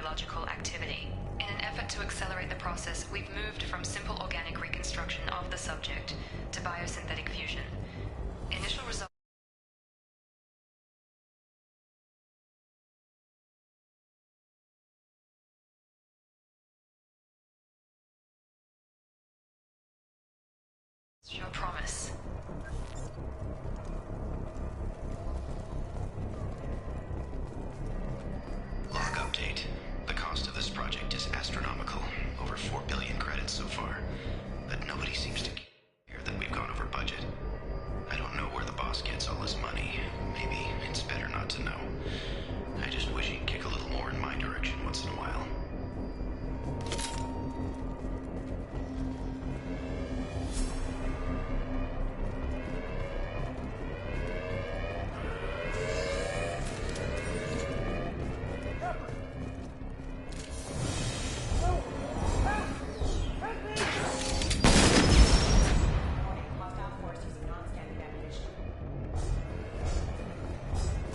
neurological activity. In an effort to accelerate the process, we've moved from simple organic reconstruction of the subject to biosynthetic fusion. Initial results. Show promise. Log update. The cost of this project is astronomical. Over 4 billion credits so far. But nobody seems to care that we've gone over budget. I don't know where the boss gets all his money. Maybe it's better not to know. I just wish he'd kick a little more in my direction once in a while.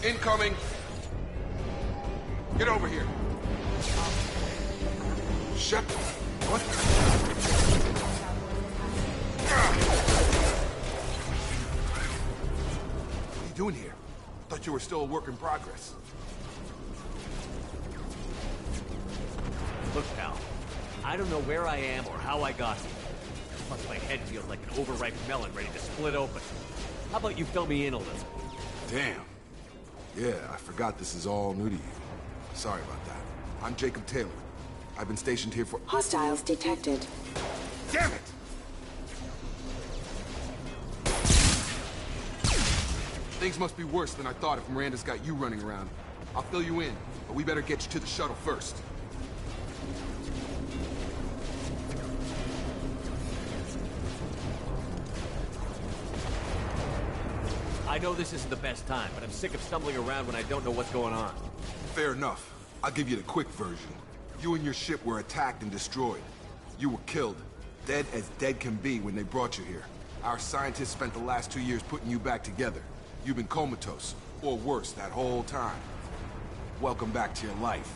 Incoming! Get over here! Shut... What? What are you doing here? Thought you were still a work in progress. Look, pal. I don't know where I am or how I got here. Plus, my head feels like an overripe melon ready to split open. How about you fill me in a little? Damn. Yeah, I forgot this is all new to you. Sorry about that. I'm Jacob Taylor. I've been stationed here for... Hostiles detected. Damn it! Things must be worse than I thought if Miranda's got you running around. I'll fill you in, but we better get you to the shuttle first. I know this isn't the best time, but I'm sick of stumbling around when I don't know what's going on. Fair enough. I'll give you the quick version. You and your ship were attacked and destroyed. You were killed. Dead as dead can be when they brought you here. Our scientists spent the last 2 years putting you back together. You've been comatose, or worse, that whole time. Welcome back to your life.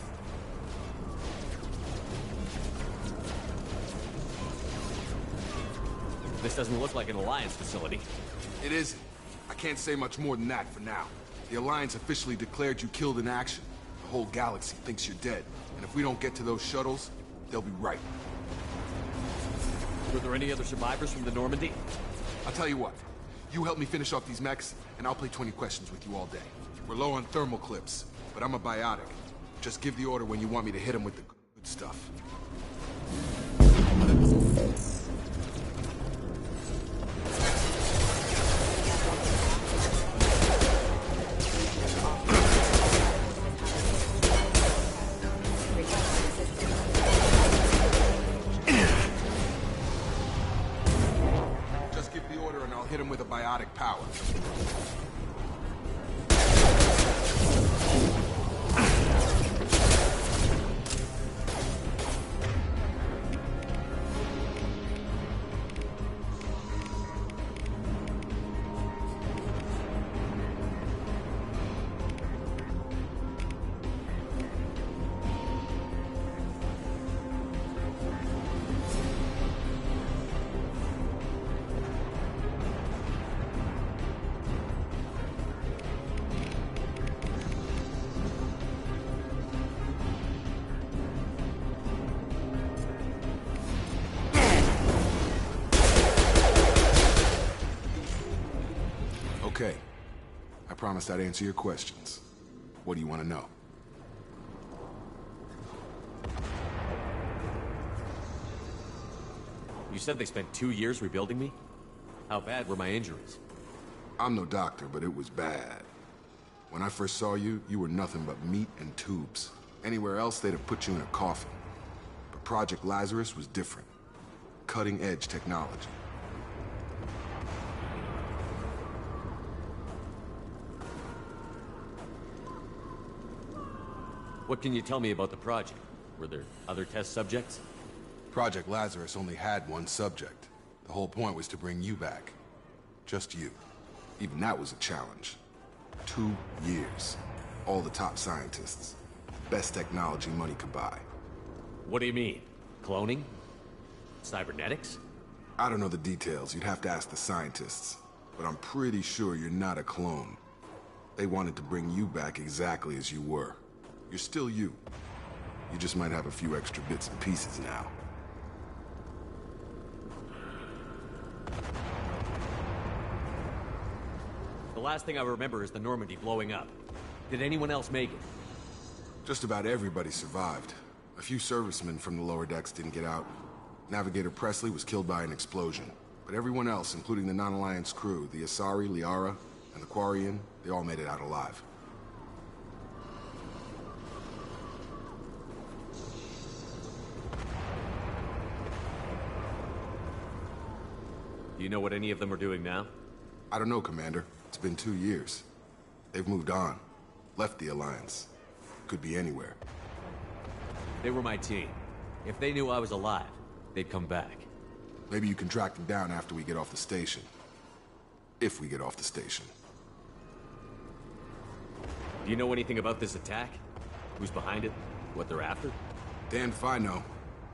This doesn't look like an Alliance facility. It isn't. I can't say much more than that for now. The Alliance officially declared you killed in action. The whole galaxy thinks you're dead. And if we don't get to those shuttles, they'll be right. Were there any other survivors from the Normandy? I'll tell you what. You help me finish off these mechs, and I'll play 20 questions with you all day. We're low on thermal clips, but I'm a biotic. Just give the order when you want me to hit them with the good stuff. Hit him with a biotic power. Okay. I promised I'd answer your questions. What do you want to know? You said they spent 2 years rebuilding me? How bad were my injuries? I'm no doctor, but it was bad. When I first saw you, you were nothing but meat and tubes. Anywhere else, they'd have put you in a coffin. But Project Lazarus was different. Cutting-edge technology. What can you tell me about the project? Were there other test subjects? Project Lazarus only had one subject. The whole point was to bring you back. Just you. Even that was a challenge. 2 years. All the top scientists. best technology money could buy. What do you mean? Cloning? Cybernetics? I don't know the details. You'd have to ask the scientists. But I'm pretty sure you're not a clone. They wanted to bring you back exactly as you were. You're still you. You just might have a few extra bits and pieces now. The last thing I remember is the Normandy blowing up. Did anyone else make it? Just about everybody survived. A few servicemen from the lower decks didn't get out. Navigator Presley was killed by an explosion. But everyone else, including the non-Alliance crew, the Asari, Liara, and the Quarian, they all made it out alive. Do you know what any of them are doing now? I don't know, Commander. It's been 2 years. They've moved on. Left the Alliance. Could be anywhere. They were my team. If they knew I was alive, they'd come back. Maybe you can track them down after we get off the station. If we get off the station. Do you know anything about this attack? Who's behind it? What they're after? Damn if I know.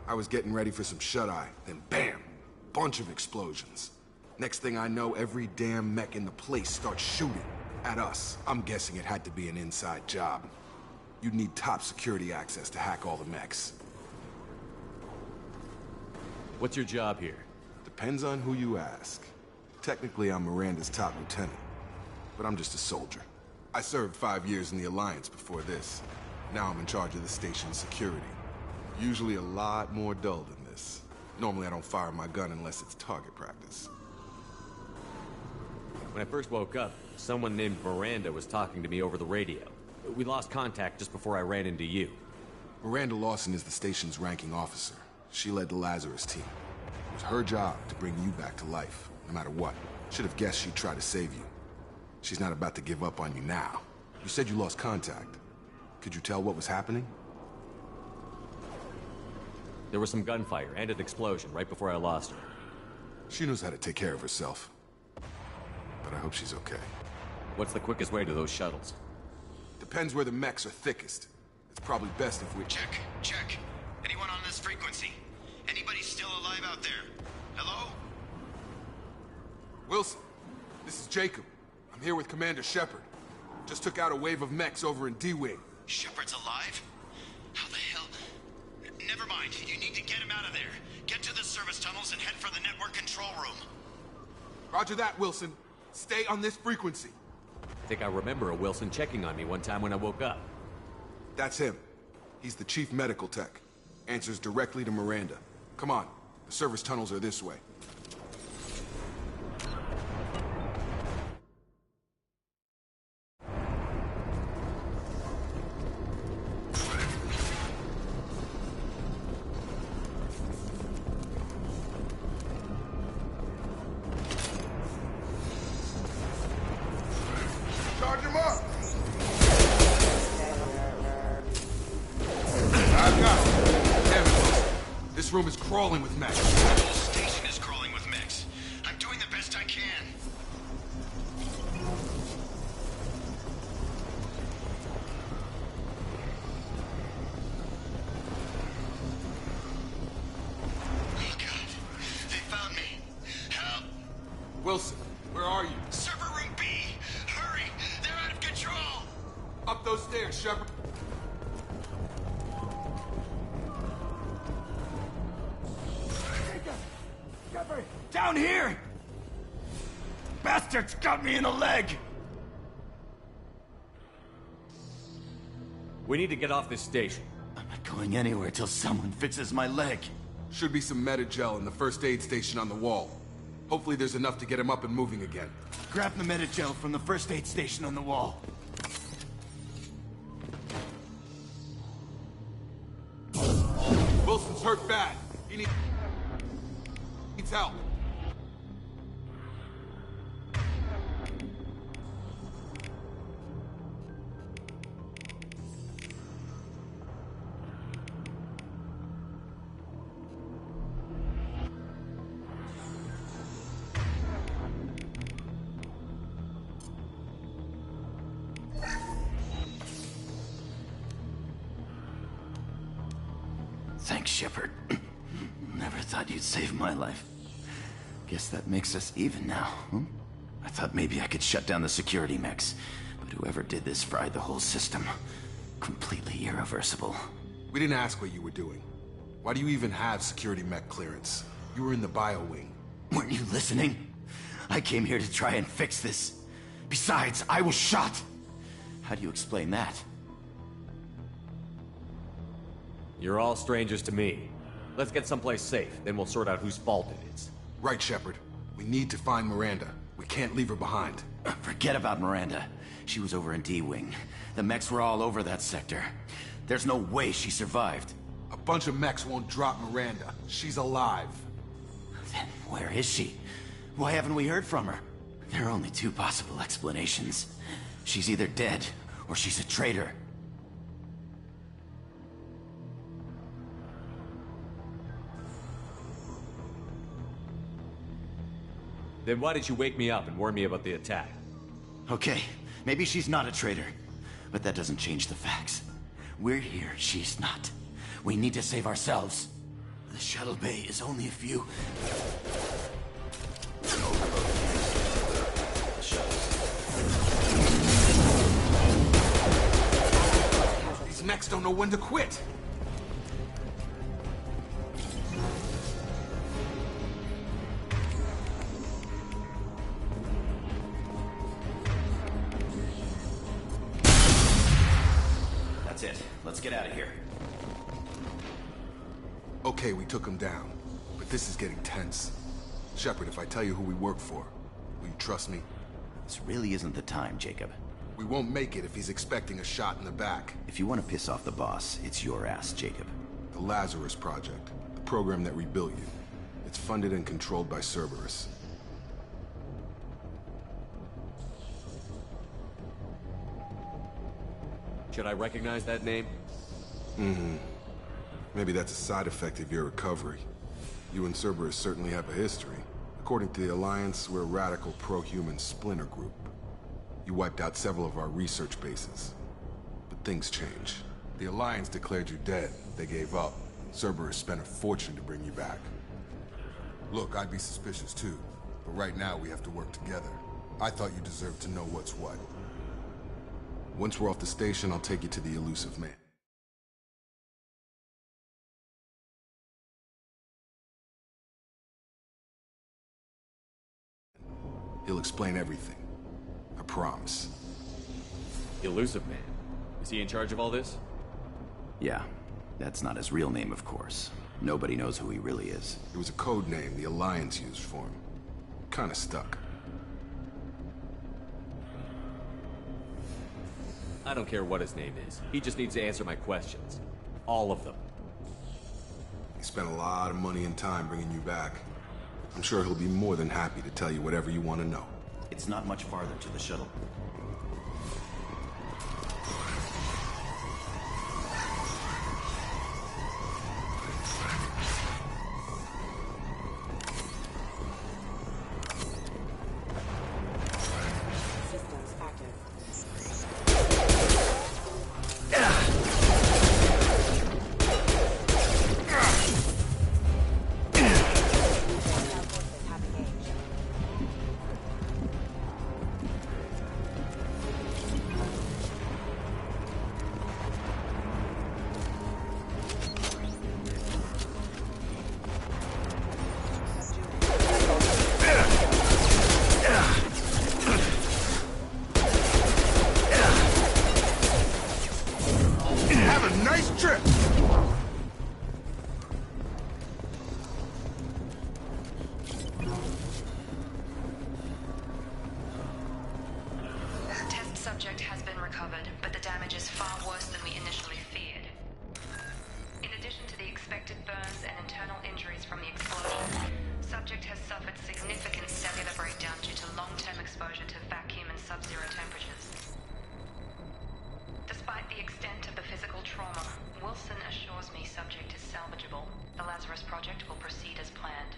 I was getting ready for some shut-eye, then bam! Bunch of explosions. Next thing I know, every damn mech in the place starts shooting at us. I'm guessing it had to be an inside job. You'd need top security access to hack all the mechs. What's your job here? Depends on who you ask. Technically, I'm Miranda's top lieutenant, but I'm just a soldier. I served 5 years in the Alliance before this. Now I'm in charge of the station's security. Usually a lot more dull than this. Normally I don't fire my gun unless it's target practice. When I first woke up, someone named Miranda was talking to me over the radio. We lost contact just before I ran into you. Miranda Lawson is the station's ranking officer. She led the Lazarus team. It was her job to bring you back to life, no matter what. Should have guessed she'd try to save you. She's not about to give up on you now. You said you lost contact. Could you tell what was happening? There was some gunfire and an explosion right before I lost her. She knows how to take care of herself. But I hope she's okay. What's the quickest way to those shuttles? Depends where the mechs are thickest. It's probably best if we... Check. Anyone on this frequency? Anybody still alive out there? Hello? Wilson, this is Jacob. I'm here with Commander Shepard. Just took out a wave of mechs over in D-Wing. Shepard's alive? How the hell? Never mind. You need to get him out of there. Get to the service tunnels and head for the network control room. Roger that, Wilson. Stay on this frequency. I think I remember a Wilson checking on me one time when I woke up. That's him. He's the chief medical tech. Answers directly to Miranda. Come on. The service tunnels are this way. Charge him up! I've got it. Damn it. This room is crawling with mechs. The whole station is crawling with mechs. I'm doing the best I can. Oh God, they found me. Help! Wilson, where are you? Server room B! Hurry! They're out of control! Up those stairs, Shepard. Down here! Bastards got me in the leg! We need to get off this station. I'm not going anywhere till someone fixes my leg. Should be some Metagel in the first aid station on the wall. Hopefully there's enough to get him up and moving again. Grab the Metagel from the first aid station on the wall. Wilson's hurt bad. He needs help. Thanks, Shepard. Never thought you'd save my life. Guess that makes us even now, huh? I thought maybe I could shut down the security mechs, but whoever did this fried the whole system. Completely irreversible. We didn't ask what you were doing. Why do you even have security mech clearance? You were in the bio wing. Weren't you listening? I came here to try and fix this. Besides, I was shot. How do you explain that? You're all strangers to me. Let's get someplace safe, then we'll sort out whose fault it is. Right, Shepard. We need to find Miranda. We can't leave her behind. Forget about Miranda. She was over in D-Wing. The mechs were all over that sector. There's no way she survived. A bunch of mechs won't drop Miranda. She's alive. Then where is she? Why haven't we heard from her? There are only two possible explanations. She's either dead, or she's a traitor. Then why did you wake me up and warn me about the attack? Okay, maybe she's not a traitor, but that doesn't change the facts. We're here, she's not. We need to save ourselves. The shuttle bay is only a few... These mechs don't know when to quit. That's it. Let's get out of here. Okay, we took him down, but this is getting tense. Shepard, if I tell you who we work for, will you trust me? This really isn't the time, Jacob. We won't make it if he's expecting a shot in the back. If you want to piss off the boss, it's your ass, Jacob. The Lazarus Project, the program that rebuilt you. It's funded and controlled by Cerberus. Should I recognize that name? Maybe that's a side effect of your recovery. You and Cerberus certainly have a history. According to the Alliance, we're a radical pro-human splinter group. You wiped out several of our research bases. But things change. The Alliance declared you dead. They gave up. Cerberus spent a fortune to bring you back. Look, I'd be suspicious too. But right now, we have to work together. I thought you deserved to know what's what. Once we're off the station, I'll take you to the elusive man. He'll explain everything. I promise. Elusive Man. Is he in charge of all this? Yeah, that's not his real name, of course. Nobody knows who he really is. It was a code name the Alliance used for him. Kinda stuck. I don't care what his name is. He just needs to answer my questions. All of them. He spent a lot of money and time bringing you back. I'm sure he'll be more than happy to tell you whatever you want to know. It's not much farther to the shuttle. Systems active. Forces have engaged. Have a nice trip! Test subject has been recovered, but the damage is far worse than we initially feared. In addition to the expected burns and internal injuries from the explosion, subject has suffered significant cellular breakdown due to long-term exposure to vacuum and sub-zero temperatures. Despite the extent of the physical trauma, Wilson assures me subject is salvageable. The Lazarus Project will proceed as planned.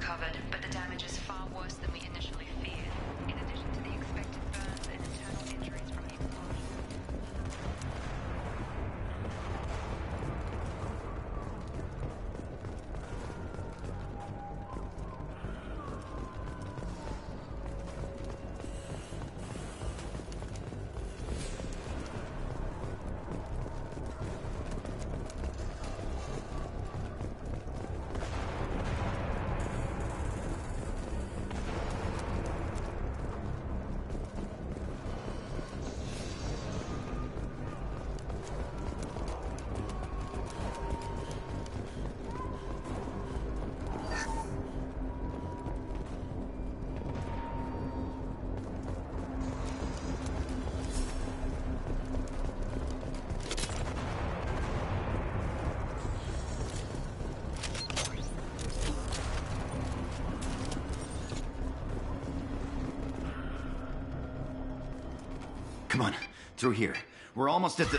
recovered, but the damage is far worse than we initially feared. In addition to the expected burns and internal injuries from the explosion. Come on, through here. We're almost at the...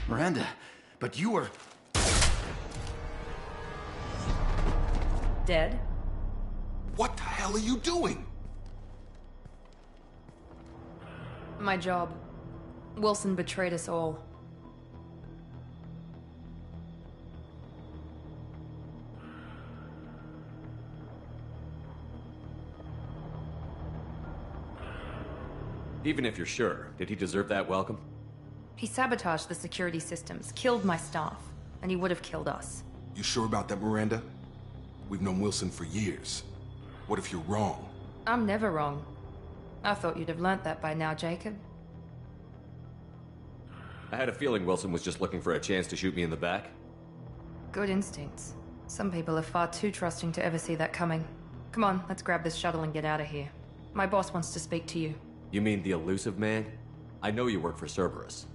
Miranda, but you were... Dead? What the hell are you doing? My job. Wilson betrayed us all. Even if you're sure, did he deserve that welcome? He sabotaged the security systems, killed my staff, and he would have killed us. You sure about that, Miranda? We've known Wilson for years. What if you're wrong? I'm never wrong. I thought you'd have learnt that by now, Jacob. I had a feeling Wilson was just looking for a chance to shoot me in the back. Good instincts. Some people are far too trusting to ever see that coming. Come on, let's grab this shuttle and get out of here. My boss wants to speak to you. You mean the elusive man? I know you work for Cerberus.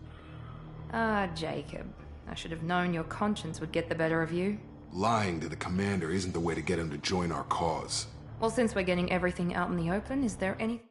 Ah, Jacob. I should have known your conscience would get the better of you. Lying to the commander isn't the way to get him to join our cause. Well, since we're getting everything out in the open, is there any...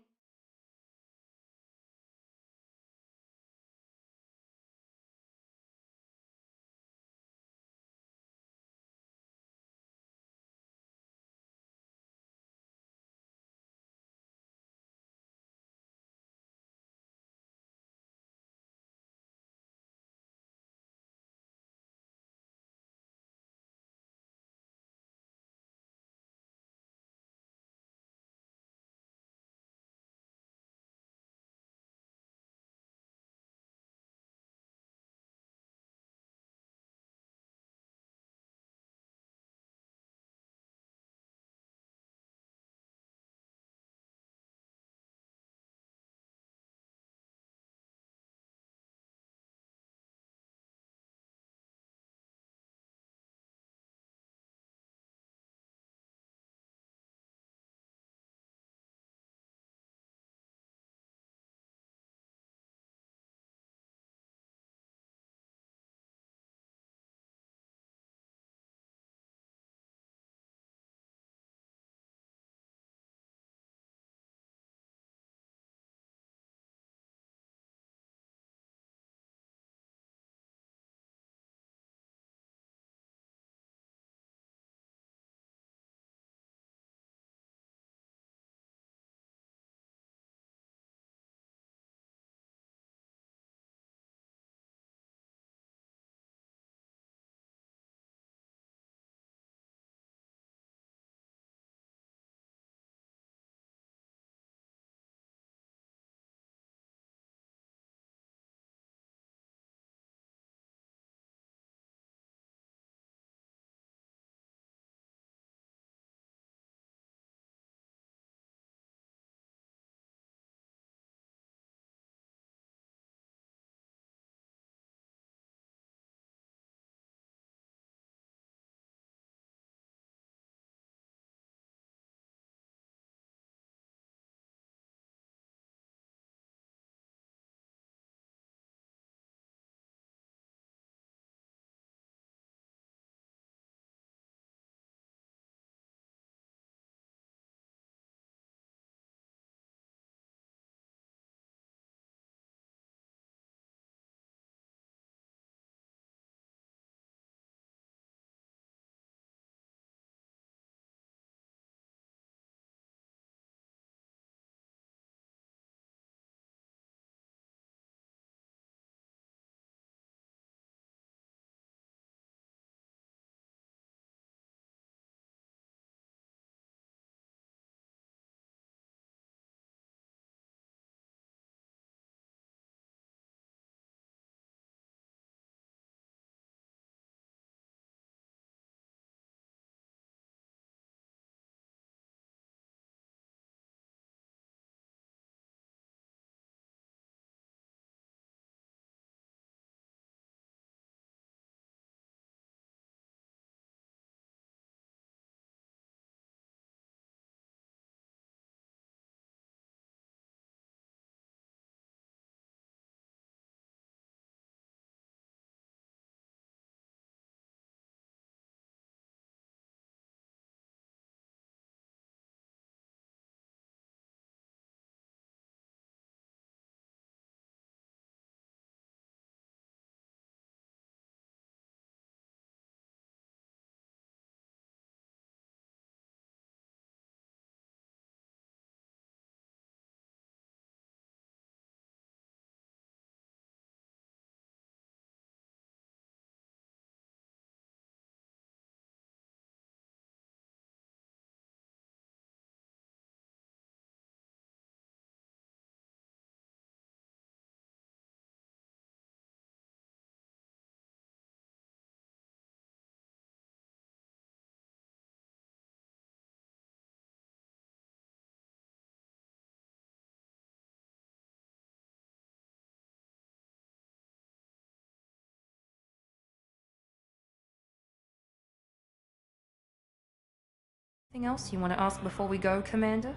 Anything else you want to ask before we go, Commander?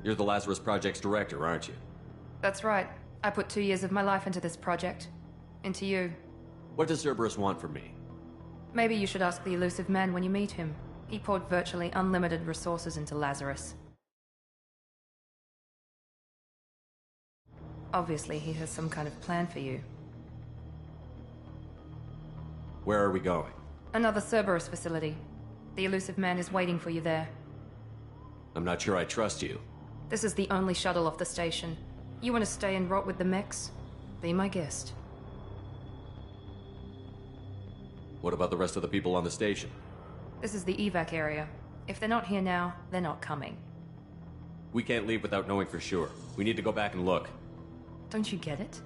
You're the Lazarus Project's director, aren't you? That's right. I put 2 years of my life into this project. Into you. What does Cerberus want from me? Maybe you should ask the elusive man when you meet him. He poured virtually unlimited resources into Lazarus. Obviously, he has some kind of plan for you. Where are we going? Another Cerberus facility. The elusive man is waiting for you there. I'm not sure I trust you. This is the only shuttle off the station. You want to stay and rot with the mechs? Be my guest. What about the rest of the people on the station? This is the evac area. If they're not here now, they're not coming. We can't leave without knowing for sure. We need to go back and look. Don't you get it?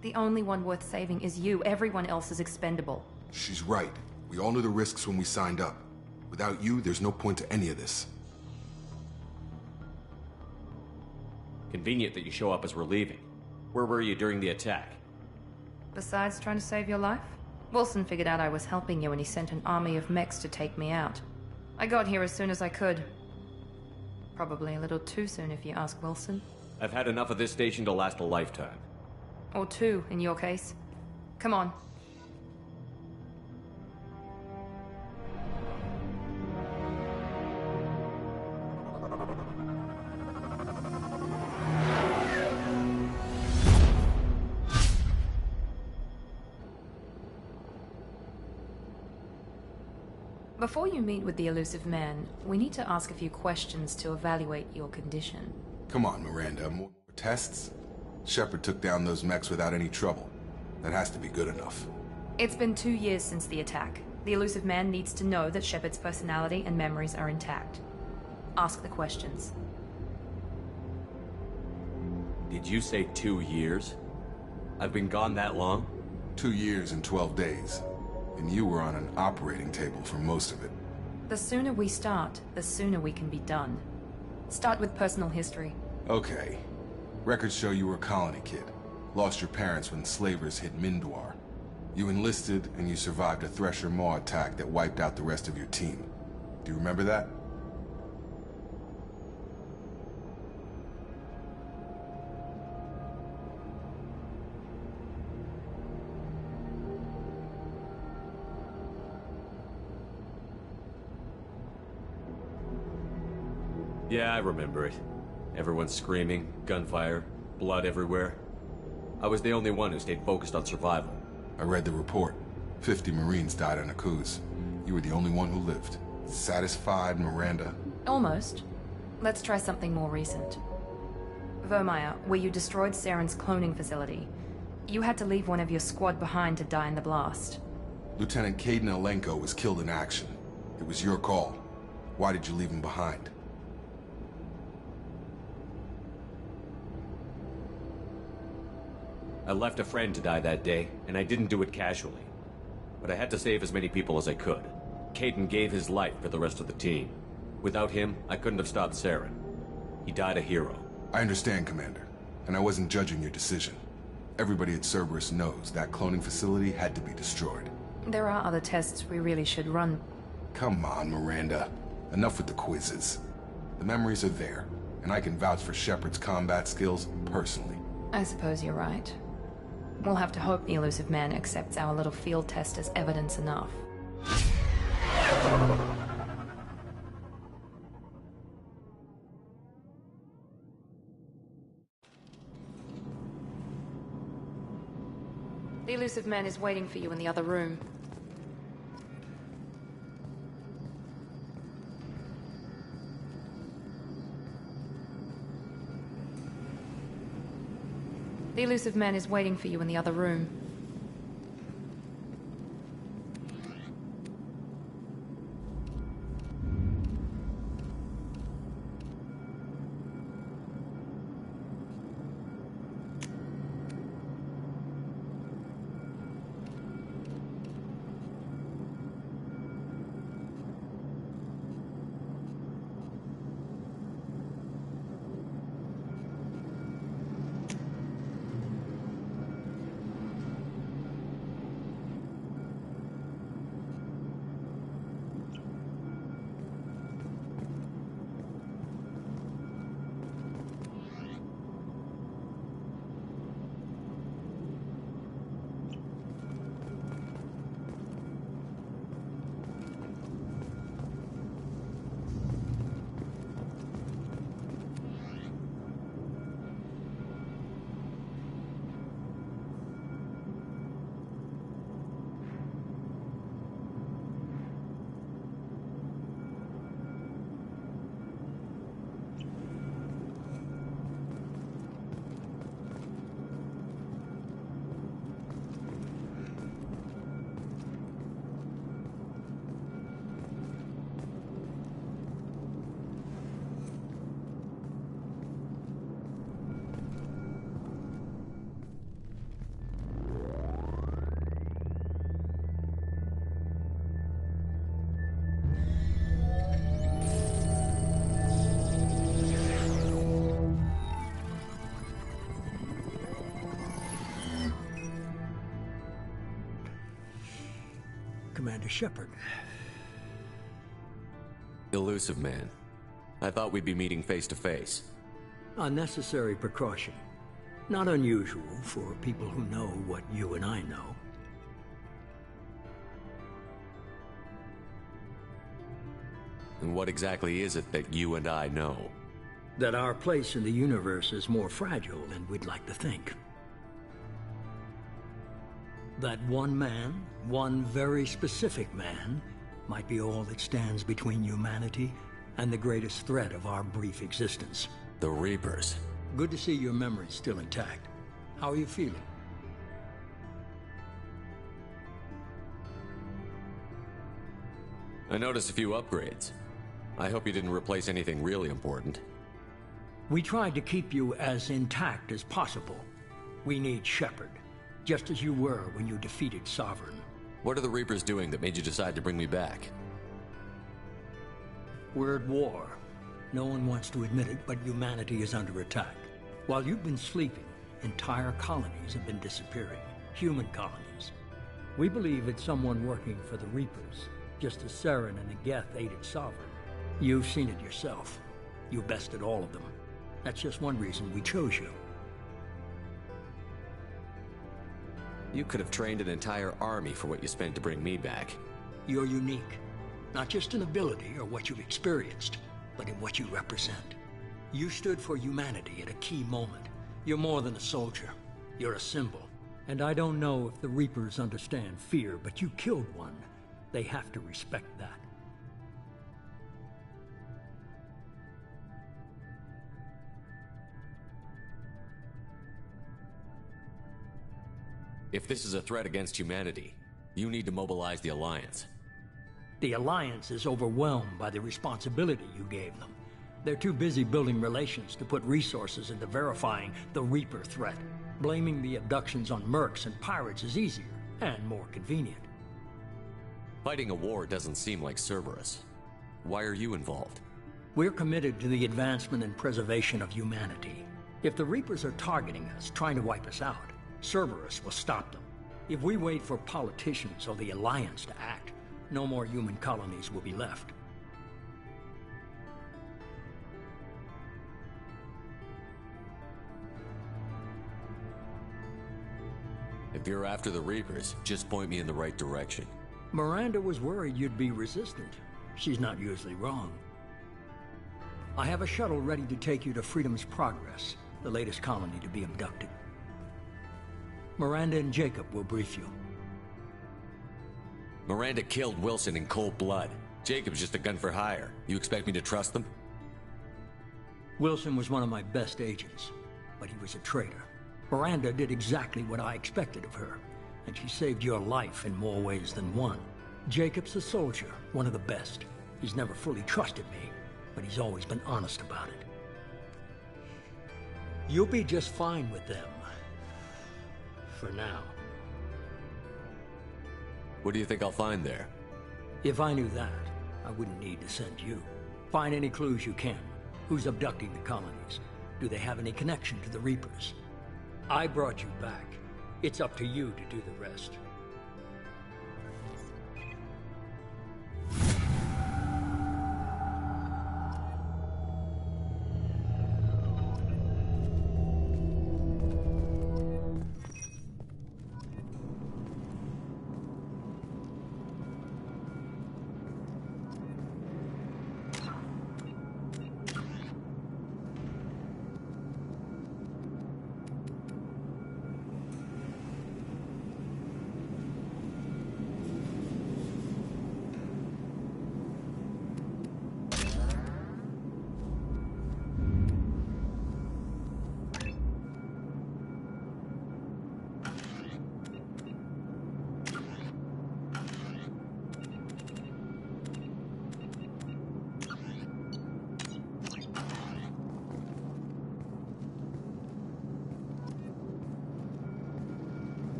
The only one worth saving is you. Everyone else is expendable. She's right. We all knew the risks when we signed up. Without you, there's no point to any of this. Convenient that you show up as we're leaving. Where were you during the attack? Besides trying to save your life, Wilson figured out I was helping you and he sent an army of mechs to take me out. I got here as soon as I could. Probably a little too soon if you ask Wilson. I've had enough of this station to last a lifetime. Or two, in your case. Come on. Before you meet with the elusive man, we need to ask a few questions to evaluate your condition. Come on, Miranda. More tests? Shepard took down those mechs without any trouble. That has to be good enough. It's been 2 years since the attack. The elusive man needs to know that Shepard's personality and memories are intact. Ask the questions. Did you say 2 years? I've been gone that long? 2 years and 12 days. And you were on an operating table for most of it. The sooner we start, the sooner we can be done. Start with personal history. Okay. Records show you were a colony kid. Lost your parents when slavers hit Mindwar. You enlisted and you survived a Thresher Maw attack that wiped out the rest of your team. Do you remember that? Yeah, I remember it. Everyone screaming, gunfire, blood everywhere. I was the only one who stayed focused on survival. I read the report. 50 Marines died on a cruise. You were the only one who lived. Satisfied, Miranda? Almost. Let's try something more recent. Vermeer, where you destroyed Saren's cloning facility. You had to leave one of your squad behind to die in the blast. Lieutenant Caden Alenko was killed in action. It was your call. Why did you leave him behind? I left a friend to die that day, and I didn't do it casually. But I had to save as many people as I could. Caden gave his life for the rest of the team. Without him, I couldn't have stopped Saren. He died a hero. I understand, Commander. And I wasn't judging your decision. Everybody at Cerberus knows that cloning facility had to be destroyed. There are other tests we really should run. Come on, Miranda. Enough with the quizzes. The memories are there, and I can vouch for Shepard's combat skills personally. I suppose you're right. We'll have to hope the elusive man accepts our little field test as evidence enough. The elusive man is waiting for you in the other room. The elusive man is waiting for you in the other room. Commander Shepard. Elusive man. I thought we'd be meeting face to face. A necessary precaution. Not unusual for people who know what you and I know. And what exactly is it that you and I know? That our place in the universe is more fragile than we'd like to think. That one man, one very specific man, might be all that stands between humanity and the greatest threat of our brief existence. The Reapers. Good to see your memory's still intact. How are you feeling? I noticed a few upgrades. I hope you didn't replace anything really important. We tried to keep you as intact as possible. We need Shepard, just as you were when you defeated Sovereign. What are the Reapers doing that made you decide to bring me back? We're at war. No one wants to admit it, but humanity is under attack. While you've been sleeping, entire colonies have been disappearing. Human colonies. We believe it's someone working for the Reapers, just as Saren and the Geth aided Sovereign. You've seen it yourself. You bested all of them. That's just one reason we chose you. You could have trained an entire army for what you spent to bring me back. You're unique. Not just in ability or what you've experienced, but in what you represent. You stood for humanity at a key moment. You're more than a soldier. You're a symbol. And I don't know if the Reapers understand fear, but you killed one. They have to respect that. If this is a threat against humanity, you need to mobilize the Alliance. The Alliance is overwhelmed by the responsibility you gave them. They're too busy building relations to put resources into verifying the Reaper threat. Blaming the abductions on mercs and pirates is easier and more convenient. Fighting a war doesn't seem like Cerberus. Why are you involved? We're committed to the advancement and preservation of humanity. If the Reapers are targeting us, trying to wipe us out, Cerberus will stop them. If we wait for politicians or the Alliance to act, no more human colonies will be left. If you're after the Reapers, just point me in the right direction. Miranda was worried you'd be resistant. She's not usually wrong. I have a shuttle ready to take you to Freedom's Progress, the latest colony to be abducted. Miranda and Jacob will brief you. Miranda killed Wilson in cold blood. Jacob's just a gun for hire. You expect me to trust them? Wilson was one of my best agents, but he was a traitor. Miranda did exactly what I expected of her, and she saved your life in more ways than one. Jacob's a soldier, one of the best. He's never fully trusted me, but he's always been honest about it. You'll be just fine with them. For now. What do you think I'll find there? If I knew that, I wouldn't need to send you. Find any clues you can. Who's abducting the colonies? Do they have any connection to the Reapers? I brought you back. It's up to you to do the rest.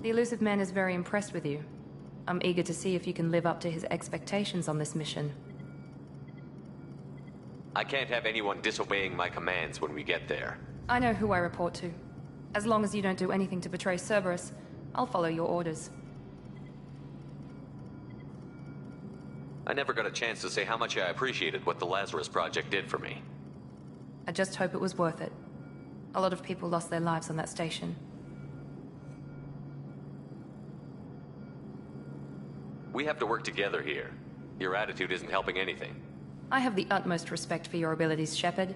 The Elusive Man is very impressed with you. I'm eager to see if you can live up to his expectations on this mission. I can't have anyone disobeying my commands when we get there. I know who I report to. As long as you don't do anything to betray Cerberus, I'll follow your orders. I never got a chance to say how much I appreciated what the Lazarus Project did for me. I just hope it was worth it. A lot of people lost their lives on that station. We have to work together here. Your attitude isn't helping anything. I have the utmost respect for your abilities, Shepard.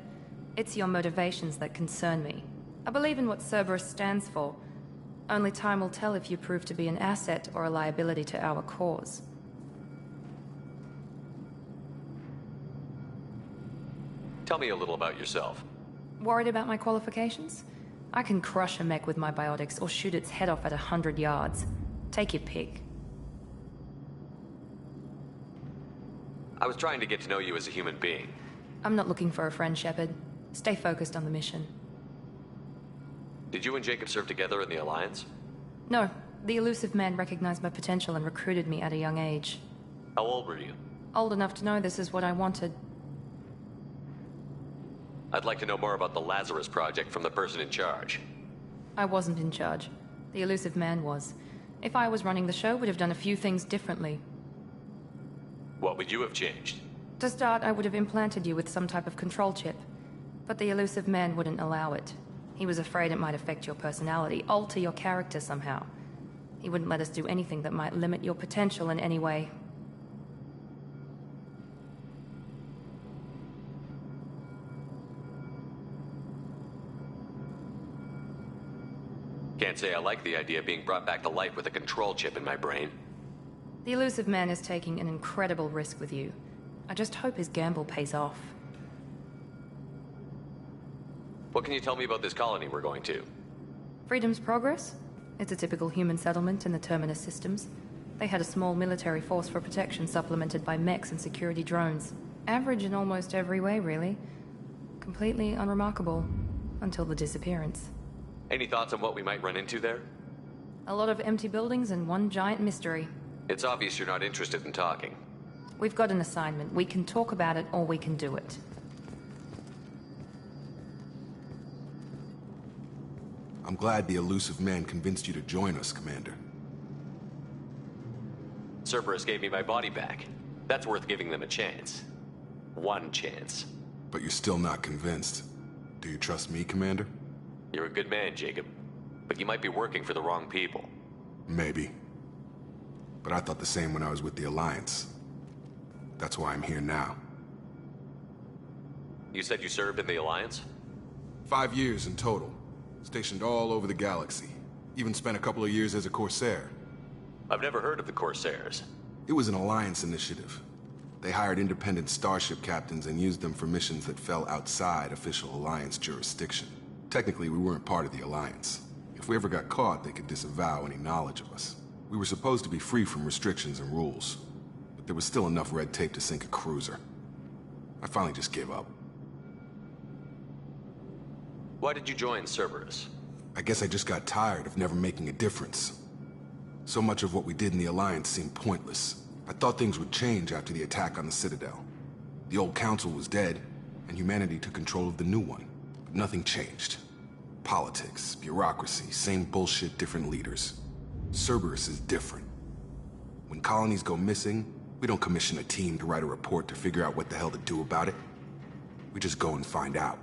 It's your motivations that concern me. I believe in what Cerberus stands for. Only time will tell if you prove to be an asset or a liability to our cause. Tell me a little about yourself. Worried about my qualifications? I can crush a mech with my biotics or shoot its head off at 100 yards. Take your pick. I was trying to get to know you as a human being. I'm not looking for a friend, Shepard. Stay focused on the mission. Did you and Jacob serve together in the Alliance? No, the elusive man recognized my potential and recruited me at a young age. How old were you? Old enough to know this is what I wanted. I'd like to know more about the Lazarus Project from the person in charge. I wasn't in charge. The elusive man was. If I was running the show, would have done a few things differently. What would you have changed? To start, I would have implanted you with some type of control chip. But the elusive man wouldn't allow it. He was afraid it might affect your personality, alter your character somehow. He wouldn't let us do anything that might limit your potential in any way. Can't say I like the idea of being brought back to life with a control chip in my brain. The elusive man is taking an incredible risk with you. I just hope his gamble pays off. What can you tell me about this colony we're going to? Freedom's Progress? It's a typical human settlement in the Terminus systems. They had a small military force for protection supplemented by mechs and security drones. Average in almost every way, really. Completely unremarkable. Until the disappearance. Any thoughts on what we might run into there? A lot of empty buildings and one giant mystery. It's obvious you're not interested in talking. We've got an assignment. We can talk about it or we can do it. I'm glad the elusive man convinced you to join us, Commander. Cerberus gave me my body back. That's worth giving them a chance. One chance. But you're still not convinced. Do you trust me, Commander? You're a good man, Jacob. But you might be working for the wrong people. Maybe. But I thought the same when I was with the Alliance. That's why I'm here now. You said you served in the Alliance? 5 years in total. Stationed all over the galaxy. Even spent a couple of years as a Corsair. I've never heard of the Corsairs. It was an Alliance initiative. They hired independent starship captains and used them for missions that fell outside official Alliance jurisdiction. Technically, we weren't part of the Alliance. If we ever got caught, they could disavow any knowledge of us. We were supposed to be free from restrictions and rules. But there was still enough red tape to sink a cruiser. I finally just gave up. Why did you join Cerberus? I guess I just got tired of never making a difference. So much of what we did in the Alliance seemed pointless. I thought things would change after the attack on the Citadel. The old council was dead, and humanity took control of the new one. But nothing changed. Politics, bureaucracy, same bullshit, different leaders. Cerberus is different. When colonies go missing, we don't commission a team to write a report to figure out what the hell to do about it. We just go and find out.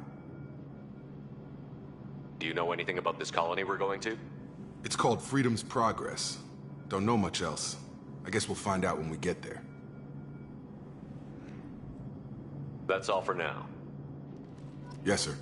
Do you know anything about this colony we're going to? It's called Freedom's Progress. Don't know much else. I guess we'll find out when we get there. That's all for now. Yes, sir.